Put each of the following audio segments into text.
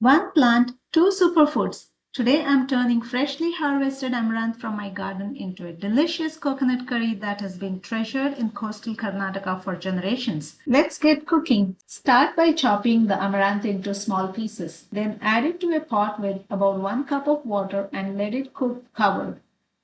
One plant, two superfoods. Today I'm turning freshly harvested amaranth from my garden into a delicious coconut curry that has been treasured in coastal Karnataka for generations. Let's get cooking. Start by chopping the amaranth into small pieces. Then add it to a pot with about 1 cup of water and let it cook covered.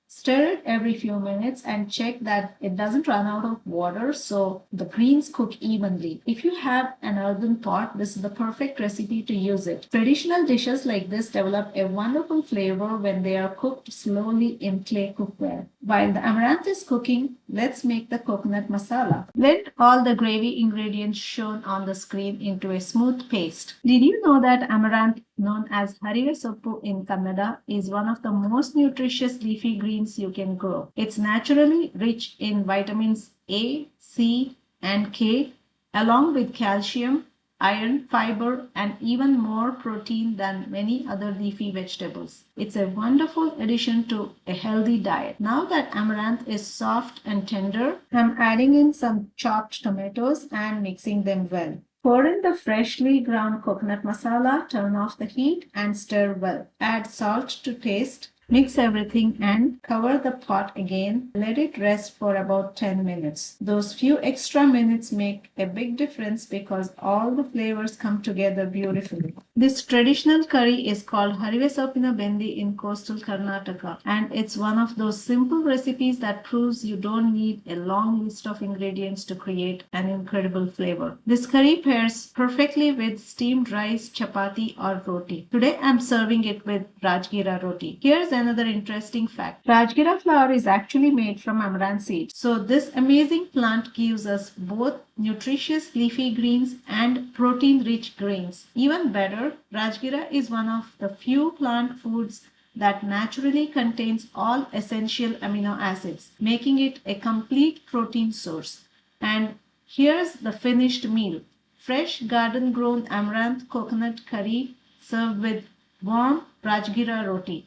Stir it every few minutes and check that it doesn't run out of water so the greens cook evenly. If you have an earthen pot, this is the perfect recipe to use it. Traditional dishes like this develop a wonderful flavor when they are cooked slowly in clay cookware. While the amaranth is cooking, let's make the coconut masala. Blend all the gravy ingredients shown on the screen into a smooth paste. Did you know that amaranth, known as Harive Soppu in Kannada, is one of the most nutritious leafy greens you can grow? It's naturally rich in vitamins A, C, and K, along with calcium, iron, fiber, and even more protein than many other leafy vegetables. It's a wonderful addition to a healthy diet. Now that amaranth is soft and tender, I'm adding in some chopped tomatoes and mixing them well. Pour in the freshly ground coconut masala, turn off the heat, and stir well. Add salt to taste. Mix everything and cover the pot again. Let it rest for about 10 minutes. Those few extra minutes make a big difference because all the flavors come together beautifully. This traditional curry is called Harive Soppina Bendi in coastal Karnataka, and it's one of those simple recipes that proves you don't need a long list of ingredients to create an incredible flavor. This curry pairs perfectly with steamed rice, chapati, or roti. Today I'm serving it with Rajgira roti. Here's another interesting fact. Rajgira flour is actually made from amaranth seeds. So this amazing plant gives us both nutritious leafy greens and protein-rich grains. Even better, Rajgira is one of the few plant foods that naturally contains all essential amino acids, making it a complete protein source. And here's the finished meal. Fresh garden grown amaranth coconut curry served with warm Rajgira roti.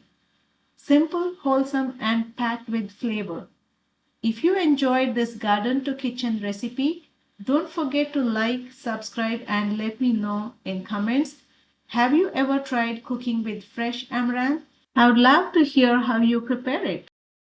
Simple, wholesome, and packed with flavor. If you enjoyed this garden to kitchen recipe, don't forget to like, subscribe, and let me know in comments. Have you ever tried cooking with fresh amaranth? I would love to hear how you prepare it.